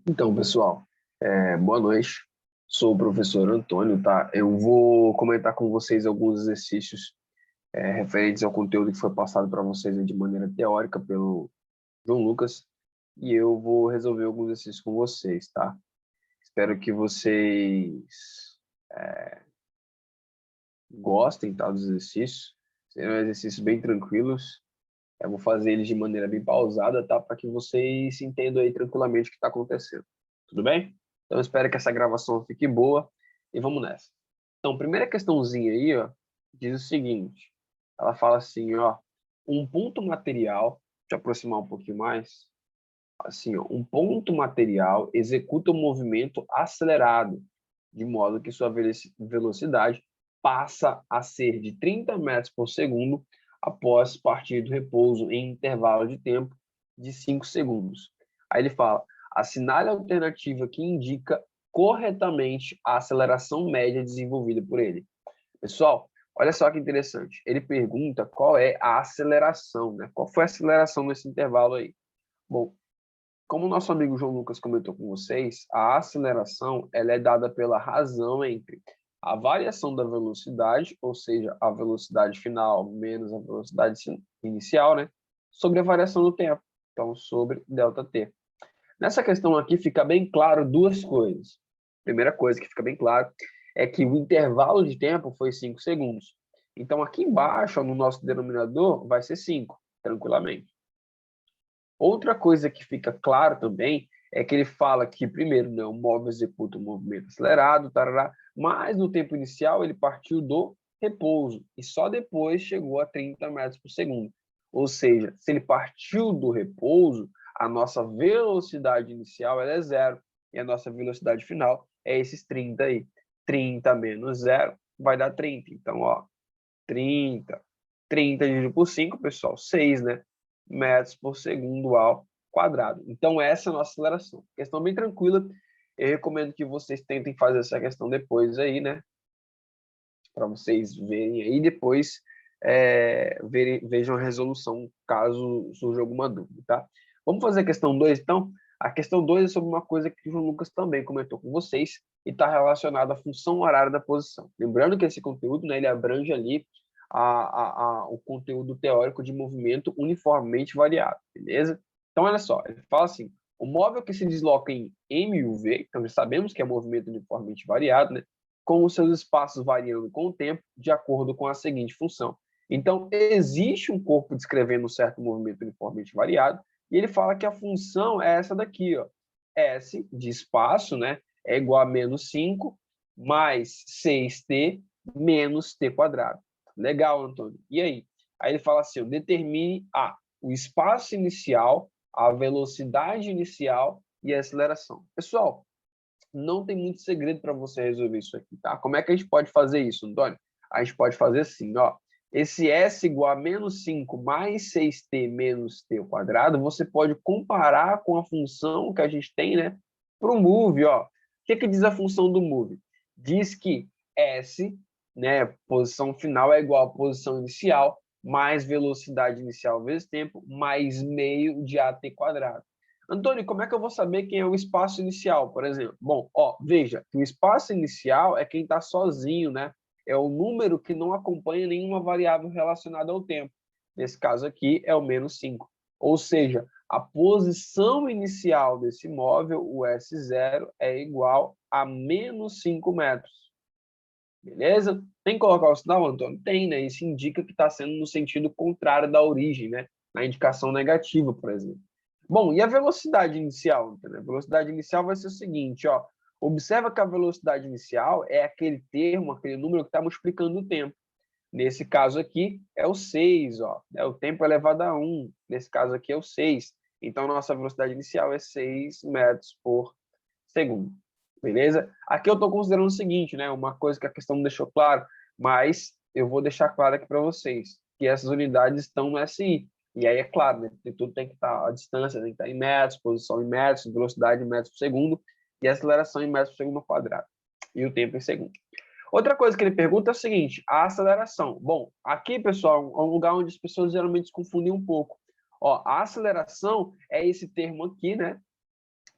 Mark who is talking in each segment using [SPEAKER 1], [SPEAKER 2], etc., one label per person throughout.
[SPEAKER 1] Então, pessoal, boa noite. Sou o professor Antônio, tá? Eu vou comentar com vocês alguns exercícios referentes ao conteúdo que foi passado para vocês de maneira teórica pelo João Lucas e eu vou resolver alguns exercícios com vocês, tá? Espero que vocês gostem, tá, dos exercícios. Serão exercícios bem tranquilos. Eu vou fazer eles de maneira bem pausada, tá? Para que vocês entendam aí tranquilamente o que está acontecendo. Tudo bem? Então, eu espero que essa gravação fique boa e vamos nessa. Então, primeira questãozinha aí, ó, diz o seguinte. Ela fala assim, ó, um ponto material, deixa eu aproximar um pouquinho mais, assim, ó, um ponto material executa um movimento acelerado, de modo que sua velocidade passa a ser de 30 metros por segundo após partir do repouso em intervalo de tempo de 5 segundos. Aí ele fala, assinale a alternativa que indica corretamente a aceleração média desenvolvida por ele. Pessoal, olha só que interessante. Ele pergunta qual é a aceleração, né? Qual foi a aceleração nesse intervalo aí? Bom, como o nosso amigo João Lucas comentou com vocês, a aceleração ela é dada pela razão entre a variação da velocidade, ou seja, a velocidade final menos a velocidade inicial, né, sobre a variação do tempo, então sobre ΔT. Nessa questão aqui fica bem claro duas coisas. Primeira coisa que fica bem claro é que o intervalo de tempo foi 5 segundos. Então aqui embaixo, no nosso denominador, vai ser 5, tranquilamente. Outra coisa que fica claro também é que ele fala que, primeiro, né, o móvel executa um movimento acelerado, tarará, mas no tempo inicial ele partiu do repouso e só depois chegou a 30 metros por segundo. Ou seja, se ele partiu do repouso, a nossa velocidade inicial ela é zero e a nossa velocidade final é esses 30 aí. 30 menos zero vai dar 30. Então, ó, 30. 30 dividido por 5, pessoal, 6, né? Metros por segundo ao quadrado. Então, essa é a nossa aceleração. Questão bem tranquila. Eu recomendo que vocês tentem fazer essa questão depois aí, né? Para vocês verem aí, depois vejam a resolução, caso surja alguma dúvida, tá? Vamos fazer a questão 2, então? A questão 2 é sobre uma coisa que o João Lucas também comentou com vocês e está relacionada à função horária da posição. Lembrando que esse conteúdo, né, ele abrange ali o conteúdo teórico de movimento uniformemente variado, beleza? Então, olha só, ele fala assim, o móvel que se desloca em MUV, então já sabemos que é movimento uniformemente variado, né? Com os seus espaços variando com o tempo, de acordo com a seguinte função. Então, existe um corpo descrevendo um certo movimento uniformemente variado, e ele fala que a função é essa daqui, ó. S de espaço, né, é igual a menos 5 mais 6t menos t quadrado. Legal, Antônio. E aí? Aí ele fala assim, determine o espaço inicial, a velocidade inicial e a aceleração. Pessoal, não tem muito segredo para você resolver isso aqui, tá? Como é que a gente pode fazer isso, Antônio? A gente pode fazer assim, ó. Esse S igual a menos 5 mais 6t menos t ao quadrado, você pode comparar com a função que a gente tem, né? Para o move, ó. O que diz a função do move? Diz que S, né, posição final é igual a posição inicial, mais velocidade inicial vezes tempo, mais meio de AT quadrado. Antônio, como é que eu vou saber quem é o espaço inicial, por exemplo? Bom, ó, veja, que o espaço inicial é quem está sozinho, né? É o número que não acompanha nenhuma variável relacionada ao tempo. Nesse caso aqui, é o menos 5. Ou seja, a posição inicial desse móvel, o S0, é igual a menos 5 metros. Beleza? Tem que colocar o sinal, Antônio? Tem, né? Isso indica que está sendo no sentido contrário da origem, né? Na indicação negativa, por exemplo. Bom, e a velocidade inicial? Entendeu? A velocidade inicial vai ser o seguinte, ó. Observa que a velocidade inicial é aquele termo, aquele número que está multiplicando o tempo. Nesse caso aqui é o 6, ó. O tempo elevado a 1. Nesse caso aqui é o 6. Então, nossa velocidade inicial é 6 metros por segundo. Beleza? Aqui eu estou considerando o seguinte, né? Uma coisa que a questão não deixou claro, mas eu vou deixar claro aqui para vocês, que essas unidades estão no SI. E aí, é claro, né? Tudo tem que estar, a distância tem que estar em metros, posição em metros, velocidade em metros por segundo e aceleração em metros por segundo ao quadrado. E o tempo em segundo. Outra coisa que ele pergunta é o seguinte, a aceleração. Bom, aqui, pessoal, é um lugar onde as pessoas geralmente se confundem um pouco. Ó, a aceleração é esse termo aqui, né?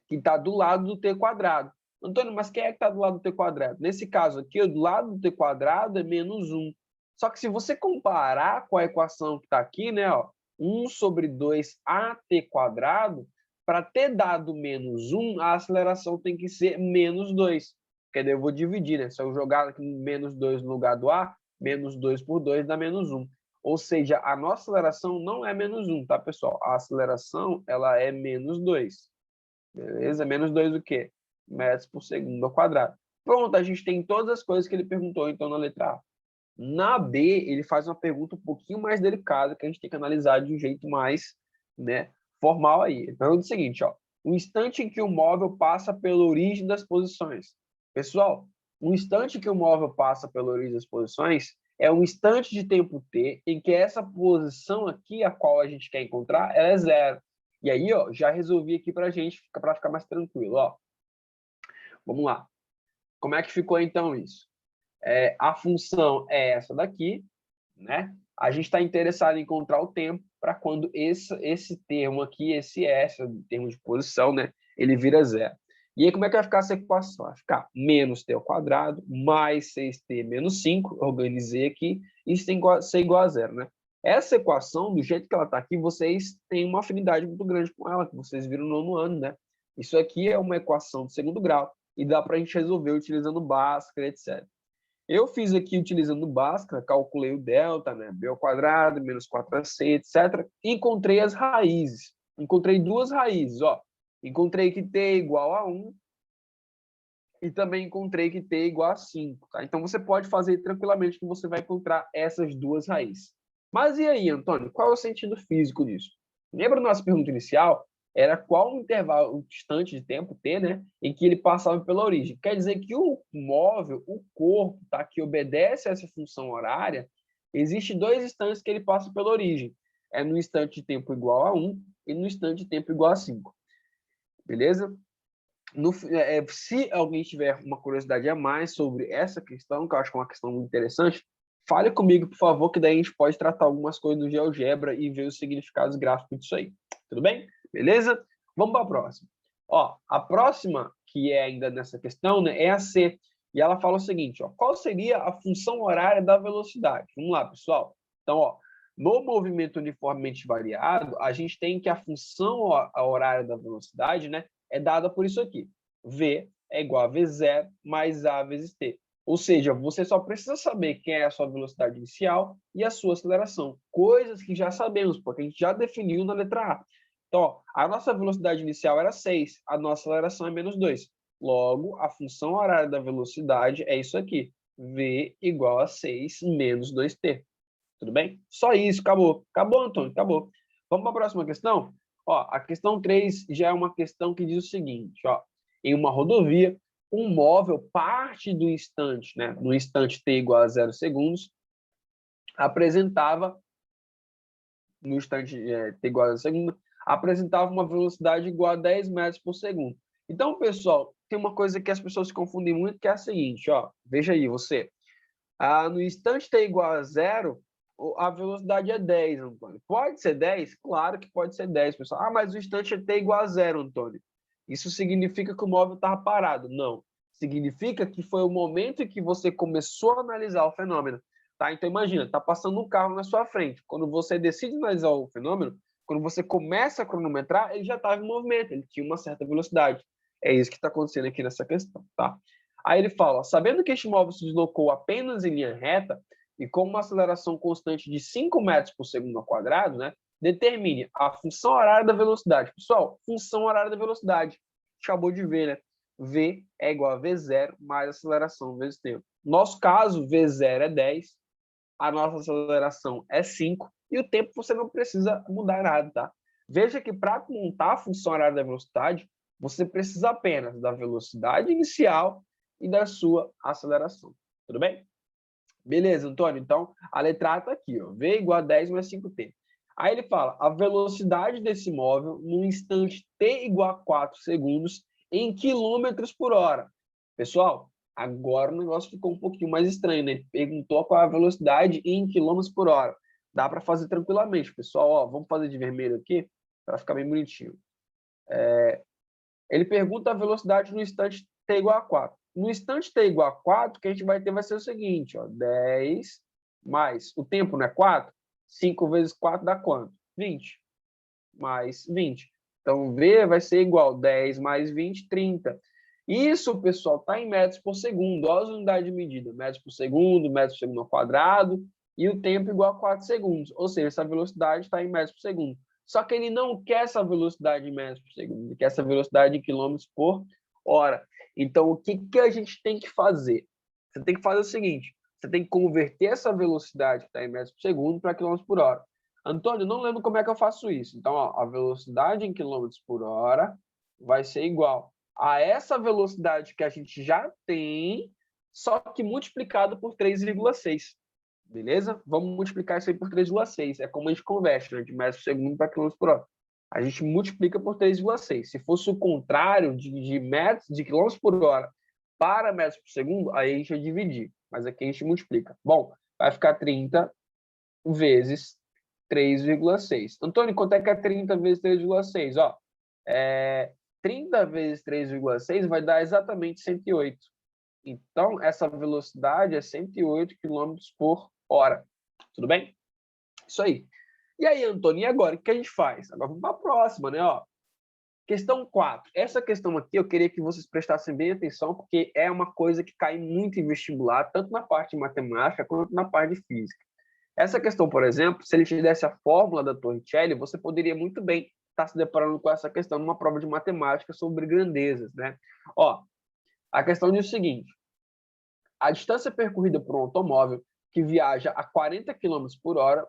[SPEAKER 1] que está do lado do t quadrado. Antônio, mas quem é que está do lado do t quadrado? Nesse caso aqui, do lado do t quadrado é menos 1. Só que se você comparar com a equação que está aqui, né, ó, 1 sobre 2at quadrado, para ter dado menos 1, a aceleração tem que ser menos 2. Porque daí eu vou dividir, né? Se eu jogar aqui menos 2 no lugar do a, menos 2 por 2 dá menos 1. Ou seja, a nossa aceleração não é menos 1, tá, pessoal? A aceleração ela é menos 2. Beleza? Menos 2 o quê? Metros por segundo ao quadrado. Pronto, a gente tem todas as coisas que ele perguntou, então, na letra A. Na B, ele faz uma pergunta um pouquinho mais delicada, que a gente tem que analisar de um jeito mais, né, formal aí. Ele pergunta o seguinte, ó. O instante em que o móvel passa pela origem das posições. Pessoal, o instante que o móvel passa pela origem das posições é um instante de tempo t em que essa posição aqui, a qual a gente quer encontrar, ela é zero. E aí, ó, já resolvi aqui para a gente, para ficar mais tranquilo. Ó. Vamos lá. Como é que ficou, então, isso? A função é essa daqui, né? A gente está interessado em encontrar o tempo para quando esse termo aqui, esse S, o termo de posição, né? Ele vira zero. E aí, como é que vai ficar essa equação? Vai ficar menos t ao quadrado mais 6t menos 5, organizei aqui, isso tem que ser igual a zero, né? Essa equação, do jeito que ela está aqui, vocês têm uma afinidade muito grande com ela, que vocês viram no nono ano, né? Isso aqui é uma equação de segundo grau e dá para a gente resolver utilizando Bhaskara, etc. Eu fiz aqui utilizando Bhaskara, calculei o delta, né? B ao quadrado, menos 4ac, etc. E encontrei as raízes. Encontrei duas raízes, ó. Encontrei que t é igual a 1 e também encontrei que t é igual a 5, tá? Então, você pode fazer tranquilamente que você vai encontrar essas duas raízes. Mas e aí, Antônio, qual é o sentido físico disso? Lembra da nossa pergunta inicial? Era qual o intervalo, o distante de tempo, t, né, em que ele passava pela origem. Quer dizer que o móvel, o corpo, tá, que obedece a essa função horária, existe dois instantes que ele passa pela origem. É no instante de tempo igual a 1 e no instante de tempo igual a 5. Beleza? Se alguém tiver uma curiosidade a mais sobre essa questão, que eu acho que é uma questão muito interessante, fale comigo, por favor, que daí a gente pode tratar algumas coisas do GeoGebra e ver os significados gráficos disso aí. Tudo bem? Beleza? Vamos para a próxima. Ó, a próxima, que é ainda nessa questão, né, é a C. E ela fala o seguinte, ó, qual seria a função horária da velocidade? Vamos lá, pessoal. Então, ó, no movimento uniformemente variado, a gente tem que a função horária da velocidade, né, é dada por isso aqui. V é igual a V0 mais A vezes T. Ou seja, você só precisa saber quem é a sua velocidade inicial e a sua aceleração. Coisas que já sabemos, porque a gente já definiu na letra A. Então, ó, a nossa velocidade inicial era 6, a nossa aceleração é menos 2. Logo, a função horária da velocidade é isso aqui. V igual a 6 menos 2T. Tudo bem? Só isso, acabou. Acabou, Antônio, acabou. Vamos para a próxima questão? Ó, a questão 3 já é uma questão que diz o seguinte, ó, em uma rodovia, um móvel parte do instante, né, no instante t igual a 0 segundos, apresentava, no instante t igual a 0 segundos, apresentava uma velocidade igual a 10 metros por segundo. Então, pessoal, tem uma coisa que as pessoas se confundem muito, que é a seguinte, ó, veja aí, você, no instante t igual a 0, a velocidade é 10, Antônio. Pode ser 10? Claro que pode ser 10, pessoal. Ah, mas o instante é t igual a 0, Antônio. Isso significa que o móvel estava parado? Não. Significa que foi o momento em que você começou a analisar o fenômeno. Tá? Então, imagina, está passando um carro na sua frente. Quando você decide analisar o fenômeno, quando você começa a cronometrar, ele já estava em movimento, ele tinha uma certa velocidade. É isso que está acontecendo aqui nessa questão. Tá? Aí ele fala, sabendo que este móvel se deslocou apenas em linha reta, e com uma aceleração constante de 5 metros por segundo ao quadrado, né, determine a função horária da velocidade. Pessoal, função horária da velocidade. Acabou de ver, né? V é igual a V0 mais aceleração vezes tempo. Nosso caso, V0 é 10, a nossa aceleração é 5, e o tempo você não precisa mudar nada, tá? Veja que para montar a função horária da velocidade, você precisa apenas da velocidade inicial e da sua aceleração. Tudo bem? Beleza, Antônio? Então, a letra A está aqui, ó, V igual a 10 mais 5T. Aí ele fala, a velocidade desse móvel no instante T igual a 4 segundos em quilômetros por hora. Pessoal, agora o negócio ficou um pouquinho mais estranho, né? Ele perguntou qual é a velocidade em quilômetros por hora. Dá para fazer tranquilamente, pessoal. Ó, vamos fazer de vermelho aqui para ficar bem bonitinho. Ele pergunta a velocidade no instante t igual a 4. No instante t igual a 4, o que a gente vai ter vai ser o seguinte, ó, 10 mais, o tempo não é 4? 5 vezes 4 dá quanto? 20. Mais 20. Então, V vai ser igual 10 mais 20, 30. Isso, pessoal, está em metros por segundo. Olha as unidades de medida. Metros por segundo ao quadrado, e o tempo igual a 4 segundos. Ou seja, essa velocidade está em metros por segundo. Só que ele não quer essa velocidade em metros por segundo, ele quer essa velocidade em quilômetros por hora. Então, o que a gente tem que fazer? Você tem que fazer o seguinte, você tem que converter essa velocidade que está em metros por segundo para quilômetros por hora. Antônio, não lembro como é que eu faço isso. Então, ó, a velocidade em quilômetros por hora vai ser igual a essa velocidade que a gente já tem, só que multiplicado por 3,6. Beleza? Vamos multiplicar isso aí por 3,6. É como a gente converte, né, de metros por segundo para quilômetros por hora. A gente multiplica por 3,6. Se fosse o contrário de quilômetros por hora para metros por segundo, aí a gente ia dividir. Mas aqui a gente multiplica. Bom, vai ficar 30 vezes 3,6. Antônio, quanto é que é 30 vezes 3,6? Ó, 30 vezes 3,6 vai dar exatamente 108. Então, essa velocidade é 108 km por hora. Tudo bem? Isso aí. E aí, Antônio, e agora? O que a gente faz? Agora vamos para a próxima, né? Ó, questão 4. Essa questão aqui eu queria que vocês prestassem bem atenção, porque é uma coisa que cai muito em vestibular, tanto na parte de matemática quanto na parte de física. Essa questão, por exemplo, se ele te desse a fórmula da Torricelli, você poderia muito bem estar se deparando com essa questão numa prova de matemática sobre grandezas, né? Ó, a questão diz o seguinte: a distância percorrida por um automóvel que viaja a 40 km por hora,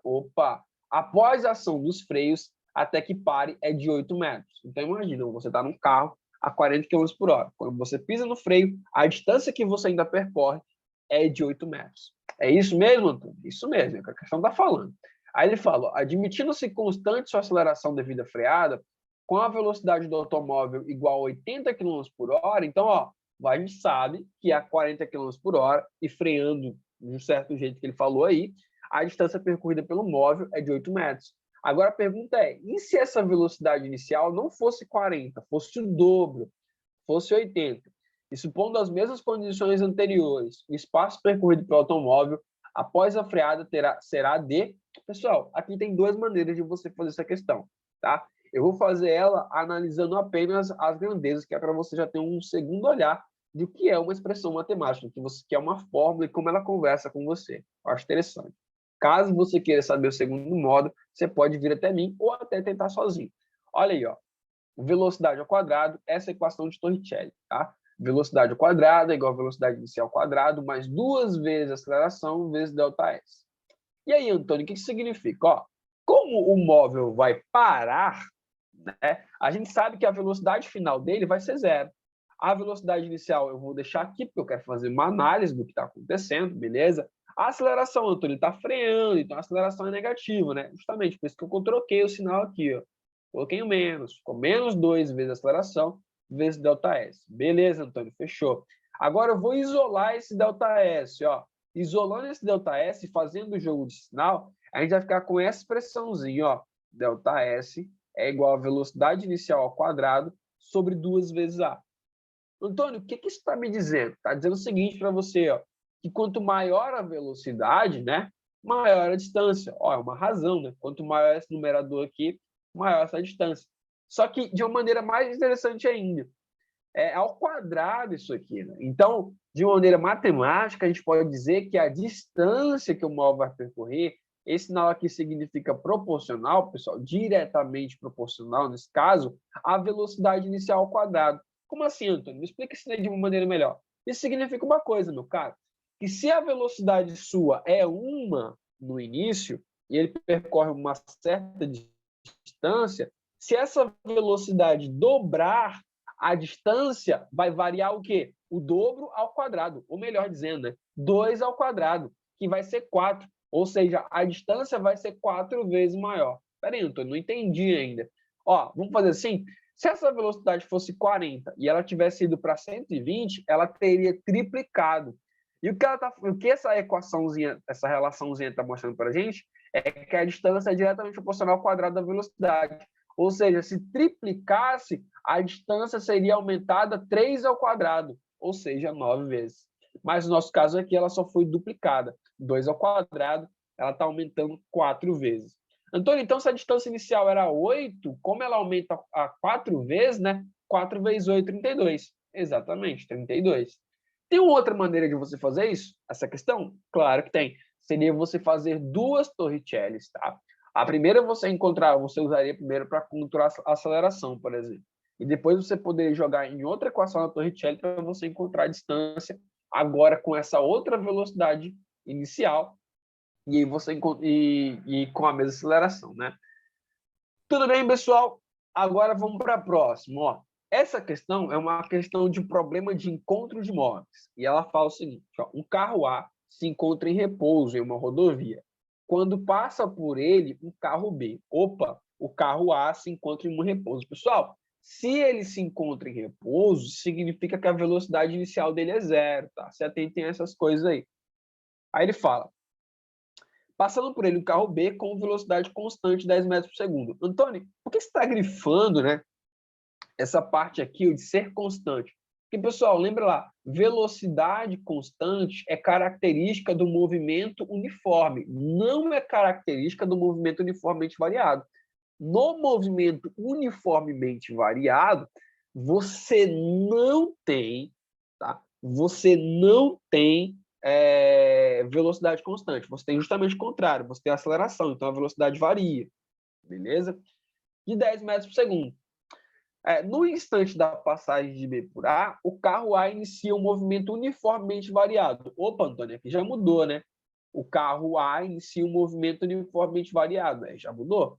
[SPEAKER 1] após a ação dos freios até que pare é de 8 metros. Então, imagina, você está num carro a 40 km por hora. Quando você pisa no freio, a distância que você ainda percorre é de 8 metros. É isso mesmo, Antônio? Isso mesmo, é o que a questão está falando. Aí ele fala, admitindo-se constante sua aceleração devido à freada, com a velocidade do automóvel igual a 80 km por hora, então, ó, a gente sabe que a 40 km por hora, e freando de um certo jeito que ele falou aí, a distância percorrida pelo móvel é de 8 metros. Agora a pergunta é, e se essa velocidade inicial não fosse 40, fosse o dobro, fosse 80? E supondo as mesmas condições anteriores, o espaço percorrido pelo automóvel após a freada será de... Pessoal, aqui tem duas maneiras de você fazer essa questão, tá? Eu vou fazer ela analisando apenas as grandezas, que é para você já ter um segundo olhar de o que é uma expressão matemática, que é uma fórmula e como ela conversa com você. Eu acho interessante. Caso você queira saber o segundo modo, você pode vir até mim ou até tentar sozinho. Olha aí, ó. Velocidade ao quadrado, essa é a equação de Torricelli, tá? Velocidade ao quadrado é igual a velocidade inicial ao quadrado, mais 2 vezes a aceleração vezes ΔS. E aí, Antônio, o que isso significa? Ó, como o móvel vai parar, né, a gente sabe que a velocidade final dele vai ser zero. A velocidade inicial eu vou deixar aqui, porque eu quero fazer uma análise do que está acontecendo, beleza? A aceleração, Antônio, está freando, então a aceleração é negativa, né? Justamente por isso que eu troquei o sinal aqui, ó. Coloquei o menos, ficou menos 2 vezes a aceleração, vezes ΔS. Beleza, Antônio, fechou. Agora eu vou isolar esse ΔS, ó. Isolando esse ΔS, fazendo o jogo de sinal, a gente vai ficar com essa expressãozinha, ó. ΔS é igual a velocidade inicial ao quadrado sobre 2 vezes A. Antônio, o que isso está me dizendo? Está dizendo o seguinte para você, ó, que quanto maior a velocidade, né, maior a distância. Ó, é uma razão, né? Quanto maior esse numerador aqui, maior essa distância. Só que de uma maneira mais interessante ainda, é ao quadrado isso aqui, né? Então, de uma maneira matemática, a gente pode dizer que a distância que o móvel vai percorrer, esse sinal aqui significa proporcional, pessoal, diretamente proporcional, nesse caso, à velocidade inicial ao quadrado. Como assim, Antônio? Me explica isso de uma maneira melhor. Isso significa uma coisa, meu caro, que se a velocidade sua é 1 no início, e ele percorre uma certa distância, se essa velocidade dobrar, a distância vai variar o quê? O dobro ao quadrado, ou melhor dizendo, né? 2 ao quadrado, que vai ser 4. Ou seja, a distância vai ser 4 vezes maior. Espera aí, Antônio, não entendi ainda. Ó, vamos fazer assim? Se essa velocidade fosse 40 e ela tivesse ido para 120, ela teria triplicado. E o que essa equaçãozinha, essa relaçãozinha está mostrando para a gente é que a distância é diretamente proporcional ao quadrado da velocidade. Ou seja, se triplicasse, a distância seria aumentada 3 ao quadrado, ou seja, 9 vezes. Mas no nosso caso aqui, ela só foi duplicada. 2 ao quadrado, ela está aumentando 4 vezes. Antônio, então, se a distância inicial era 8, como ela aumenta a 4 vezes, né? 4 vezes 8, 32. Exatamente, 32. Tem uma outra maneira de você fazer isso? Essa questão? Claro que tem. Seria você fazer duas Torricellis, tá? A primeira você usaria primeiro para encontrar a aceleração, por exemplo. E depois você poderia jogar em outra equação da Torricelli para você encontrar a distância, agora com essa outra velocidade inicial, e com a mesma aceleração, né? Tudo bem, pessoal? Agora vamos para a próxima. Ó, essa questão é uma questão de problema de encontro de móveis. E ela fala o seguinte: ó, um carro A se encontra em repouso em uma rodovia. Quando passa por ele um carro B. Opa, o carro A se encontra em um repouso. Pessoal, se ele se encontra em repouso, significa que a velocidade inicial dele é zero, tá? Se atentem a essas coisas aí. Aí ele fala: passando por ele um carro B com velocidade constante, 10 metros por segundo. Antônio, por que você está grifando, né, essa parte aqui de ser constante? Porque, pessoal, lembra lá, velocidade constante é característica do movimento uniforme, não é característica do movimento uniformemente variado. No movimento uniformemente variado, você não tem, tá? Você não tem velocidade constante. Você tem justamente o contrário, você tem aceleração, então a velocidade varia, beleza? De 10 metros por segundo. No instante da passagem de B por A, o carro A inicia um movimento uniformemente variado. Opa, Antônio, aqui já mudou, né? O carro A inicia um movimento uniformemente variado. Já mudou?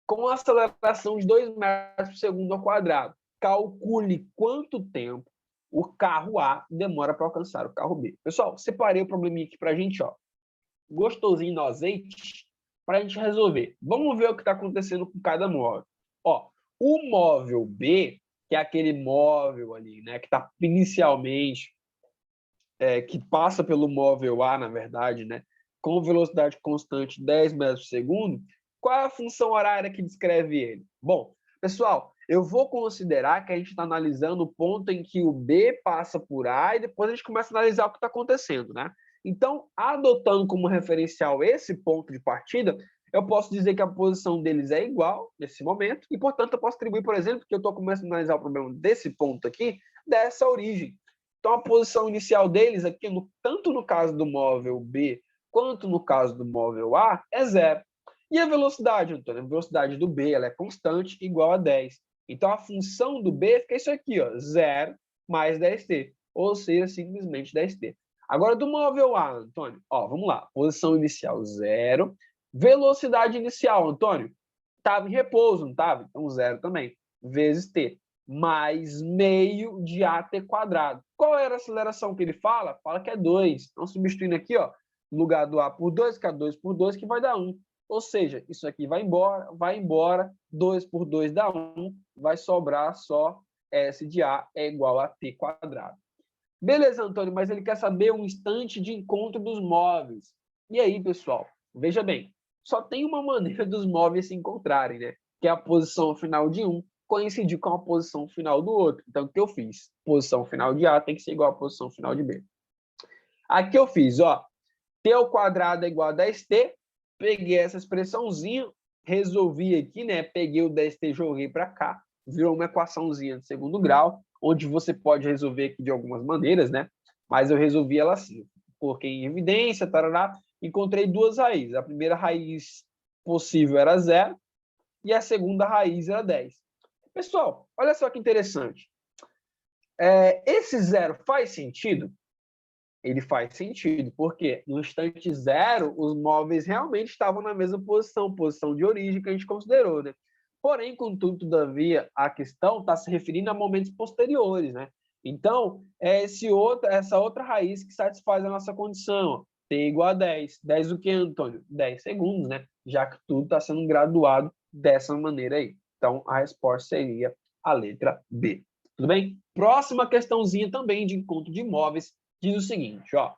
[SPEAKER 1] Com aceleração de 2 metros por segundo ao quadrado. Calcule quanto tempo o carro A demora para alcançar o carro B. Pessoal, separei o probleminha aqui para a gente, ó, gostosinho no azeite, para a gente resolver. Vamos ver o que está acontecendo com cada móvel. Ó, o móvel B, que é aquele móvel ali, né, que está inicialmente, que passa pelo móvel A, na verdade, né, com velocidade constante 10 metros por segundo, qual é a função horária que descreve ele? Bom, pessoal, eu vou considerar que a gente está analisando o ponto em que o B passa por A e depois a gente começa a analisar o que está acontecendo, né? Então, adotando como referencial esse ponto de partida, eu posso dizer que a posição deles é igual nesse momento e, portanto, eu posso atribuir, por exemplo, que eu estou começando a analisar o problema desse ponto aqui, dessa origem. Então, a posição inicial deles aqui, tanto no caso do móvel B quanto no caso do móvel A, é zero. E a velocidade, Antônio? A velocidade do B ela é constante, igual a 10. Então, a função do B fica isso aqui, ó, 0 mais 10t, ou seja, simplesmente 10t. Agora, do móvel A, Antônio, ó, vamos lá. Posição inicial, 0. Velocidade inicial, Antônio, estava em repouso, não estava? Então, 0 também, vezes t, mais meio de at quadrado. Qual era a aceleração que ele fala? Fala que é 2. Então, substituindo aqui, ó, no lugar do a por 2, que é 2 por 2, que vai dar 1. Ou seja, isso aqui vai embora, 2 por 2 dá 1, vai sobrar só S de A é igual a T quadrado. Beleza, Antônio, mas ele quer saber um instante de encontro dos móveis. E aí, pessoal, veja bem, só tem uma maneira dos móveis se encontrarem, né? Que é a posição final de um coincidir com a posição final do outro. Então, o que eu fiz? Posição final de A tem que ser igual à posição final de B. Aqui eu fiz, ó, T ao quadrado é igual a 10T, peguei essa expressãozinha, resolvi aqui, né? Peguei o 10t, joguei para cá, virou uma equaçãozinha de segundo grau, onde você pode resolver aqui de algumas maneiras, né? Mas eu resolvi ela assim. Coloquei em evidência, tarará, encontrei duas raízes. A primeira raiz possível era 0 e a segunda raiz era 10. Pessoal, olha só que interessante. Esse 0 faz sentido? Ele faz sentido, porque no instante 0, os móveis realmente estavam na mesma posição de origem que a gente considerou, né? Porém, contudo, todavia, a questão está se referindo a momentos posteriores, né? Então, é essa outra raiz que satisfaz a nossa condição, t igual a 10. 10 o que, Antônio? 10 segundos, né? Já que tudo está sendo graduado dessa maneira aí. Então, a resposta seria a letra B. Tudo bem? Próxima questãozinha também de encontro de móveis, diz o seguinte, ó,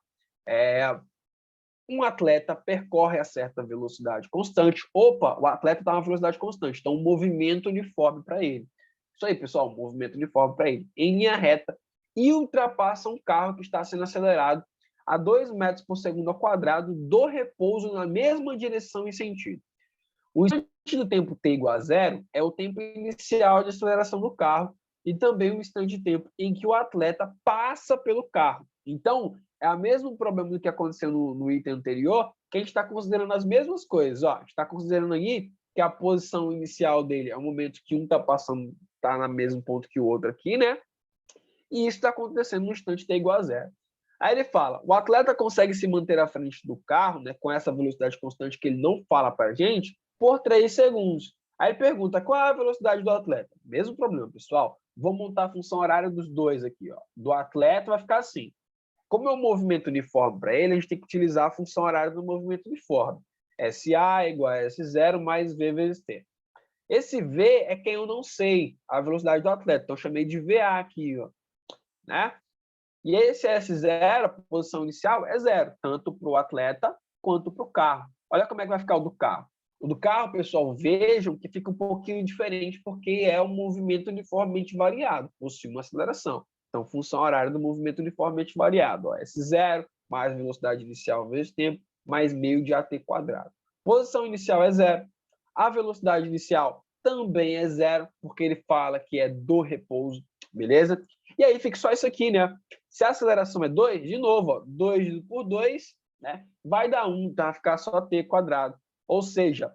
[SPEAKER 1] Um atleta percorre a certa velocidade constante. Opa, o atleta está a uma velocidade constante, então um movimento uniforme para ele. Isso aí, pessoal, um movimento uniforme para ele, em linha reta, e ultrapassa um carro que está sendo acelerado a 2 metros por segundo ao quadrado do repouso na mesma direção e sentido. O instante do tempo t igual a zero é o tempo inicial de aceleração do carro e também o instante de tempo em que o atleta passa pelo carro. Então, é o mesmo problema do que aconteceu no item anterior, que a gente está considerando as mesmas coisas. Ó, a gente está considerando aí que a posição inicial dele é o momento que um está passando, está no mesmo ponto que o outro aqui, né? E isso está acontecendo no instante t igual a zero. Aí ele fala, o atleta consegue se manter à frente do carro, né, com essa velocidade constante que ele não fala para a gente, por 3 segundos. Aí ele pergunta, qual é a velocidade do atleta? Mesmo problema, pessoal. Vou montar a função horária dos dois aqui. Ó. Do atleta vai ficar assim. Como é um movimento uniforme para ele, a gente tem que utilizar a função horária do movimento uniforme. SA igual a S0 mais V vezes T. Esse V é quem eu não sei, a velocidade do atleta. Então, eu chamei de VA aqui, ó, né? E esse S0, a posição inicial, é zero, tanto para o atleta quanto para o carro. Olha como é que vai ficar o do carro. O do carro, pessoal, vejam que fica um pouquinho diferente, porque é um movimento uniformemente variado, possui uma aceleração. Então, função horária do movimento uniformemente variado. Ó, S0 mais velocidade inicial vezes tempo, mais meio de AT quadrado. Posição inicial é zero. A velocidade inicial também é zero, porque ele fala que é do repouso, beleza? E aí fica só isso aqui, né? Se a aceleração é 2, de novo, ó, 2 por 2, né, vai dar 1, tá? Vai ficar só t quadrado. Ou seja,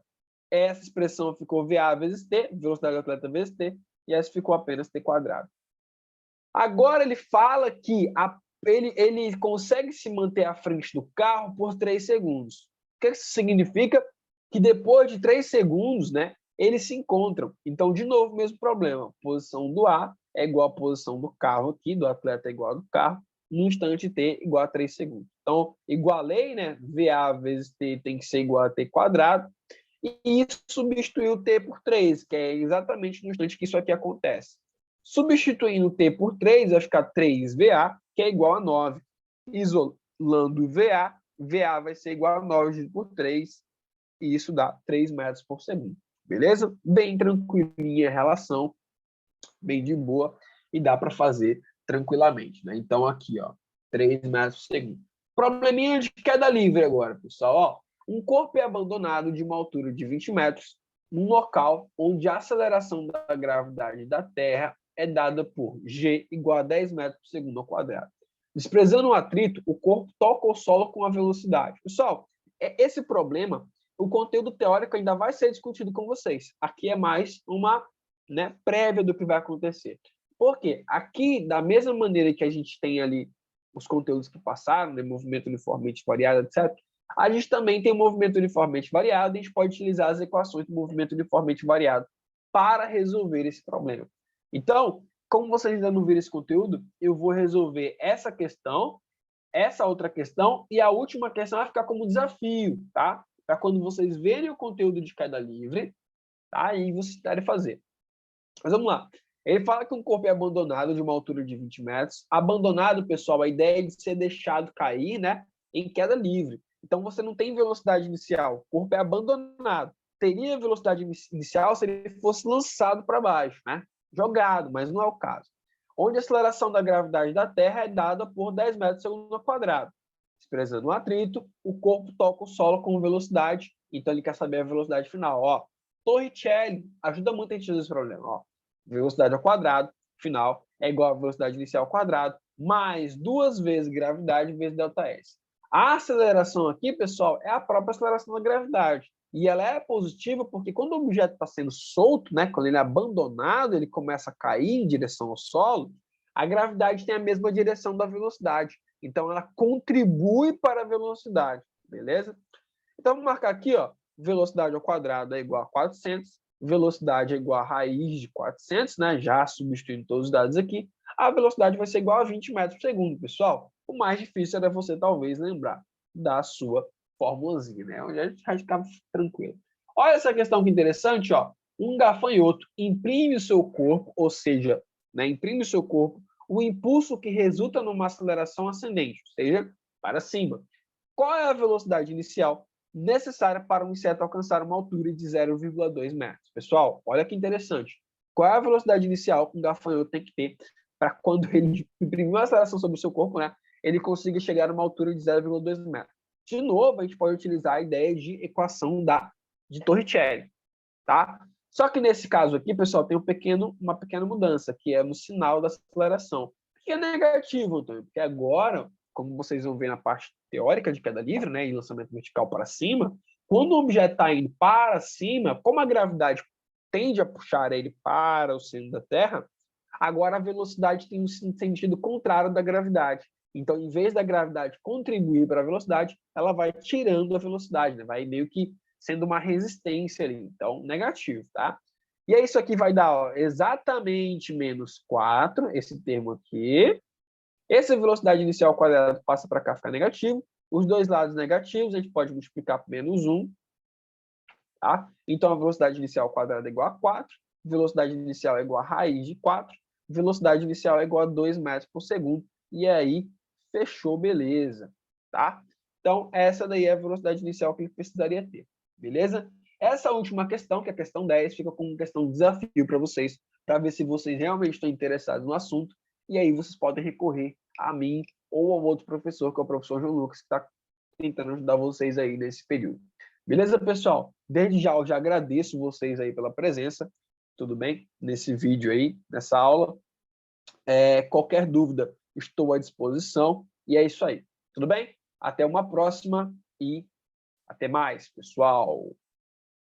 [SPEAKER 1] essa expressão ficou VA vezes t, velocidade do atleta vezes t, e essa ficou apenas t quadrado. Agora ele fala que ele consegue se manter à frente do carro por 3 segundos. O que isso significa? Que depois de 3 segundos, né, eles se encontram. Então, de novo, mesmo problema. Posição do A é igual à posição do carro aqui, do atleta é igual ao do carro, no instante t igual a 3 segundos. Então, igualei, né? VA vezes t tem que ser igual a t quadrado, e isso substituiu t por 3, que é exatamente no instante que isso aqui acontece. Substituindo t por 3, vai ficar 3VA, que é igual a 9. Isolando VA, VA vai ser igual a 9 por 3, e isso dá 3 metros por segundo. Beleza? Bem tranquilinha a relação, bem de boa, e dá para fazer tranquilamente. Né? Então, aqui, ó, 3 metros por segundo. Probleminha de queda livre agora, pessoal. Ó, um corpo é abandonado de uma altura de 20 metros num local onde a aceleração da gravidade da Terra é dada por G igual a 10 metros por segundo ao quadrado. Desprezando o atrito, o corpo toca o solo com a velocidade. Pessoal, esse problema, o conteúdo teórico ainda vai ser discutido com vocês. Aqui é mais uma, né, prévia do que vai acontecer. Por quê? Aqui, da mesma maneira que a gente tem ali os conteúdos que passaram, né, movimento uniformemente variado, etc., a gente também tem o movimento uniformemente variado e a gente pode utilizar as equações do movimento uniformemente variado para resolver esse problema. Então, como vocês ainda não viram esse conteúdo, eu vou resolver essa questão, essa outra questão, e a última questão vai ficar como desafio, tá? Para quando vocês verem o conteúdo de queda livre, tá? Aí vocês tentarem fazer. Mas vamos lá. Ele fala que um corpo é abandonado de uma altura de 20 metros. Abandonado, pessoal, a ideia é de ser deixado cair, né, em queda livre. Então, você não tem velocidade inicial. O corpo é abandonado. Teria velocidade inicial se ele fosse lançado para baixo, né? Jogado, mas não é o caso. Onde a aceleração da gravidade da Terra é dada por 10 metros por segundo ao quadrado. Desprezando o atrito, o corpo toca o solo com velocidade, então ele quer saber a velocidade final. Ó, Torricelli ajuda muito a gente resolver esse problema. Ó, velocidade ao quadrado, final, é igual a velocidade inicial ao quadrado, mais 2 vezes gravidade vezes ΔS. A aceleração aqui, pessoal, é a própria aceleração da gravidade. E ela é positiva porque quando o objeto está sendo solto, né, quando ele é abandonado, ele começa a cair em direção ao solo, a gravidade tem a mesma direção da velocidade. Então, ela contribui para a velocidade, beleza? Então, vamos marcar aqui, ó, velocidade ao quadrado é igual a 400, velocidade é igual a raiz de 400, né? Já substituindo todos os dados aqui, a velocidade vai ser igual a 20 metros por segundo, pessoal. O mais difícil era você, talvez, lembrar da sua formulazinha, né? Onde a gente vai ficar tranquilo. Olha essa questão que interessante, ó. Um gafanhoto imprime o seu corpo, ou seja, né, imprime o seu corpo, o impulso que resulta numa aceleração ascendente, ou seja, para cima, qual é a velocidade inicial necessária para um inseto alcançar uma altura de 0,2 metros. Pessoal, olha que interessante. Qual é a velocidade inicial que um gafanhoto tem que ter para quando ele imprimir uma aceleração sobre o seu corpo, né, ele consiga chegar a uma altura de 0,2 metros? De novo, a gente pode utilizar a ideia de equação de Torricelli, tá? Só que nesse caso aqui, pessoal, tem uma pequena mudança, que é no sinal da aceleração, que é negativo, Antônio, porque agora, como vocês vão ver na parte teórica de queda livre, né, e lançamento vertical para cima, quando o objeto está indo para cima, como a gravidade tende a puxar ele para o centro da Terra, agora a velocidade tem um sentido contrário da gravidade. Então, em vez da gravidade contribuir para a velocidade, ela vai tirando a velocidade, né? Vai meio que sendo uma resistência ali. Então, negativo, tá? E aí, isso aqui vai dar, ó, exatamente menos 4, esse termo aqui. Essa velocidade inicial ao quadrado passa para cá, ficar negativo. Os dois lados negativos, a gente pode multiplicar por menos 1. Tá? Então, a velocidade inicial ao quadrado é igual a 4. Velocidade inicial é igual a raiz de 4. Velocidade inicial é igual a 2 metros por segundo. E aí, fechou, beleza. Tá? Então, essa daí é a velocidade inicial que ele precisaria ter. Beleza? Essa última questão, que é a questão 10, fica como questão de desafio para vocês, para ver se vocês realmente estão interessados no assunto. E aí vocês podem recorrer a mim ou ao outro professor, que é o professor João Lucas, que está tentando ajudar vocês aí nesse período. Beleza, pessoal? Desde já, eu já agradeço vocês aí pela presença, tudo bem? Nesse vídeo aí, nessa aula. Qualquer dúvida, estou à disposição. E é isso aí, tudo bem? Até uma próxima e até mais, pessoal!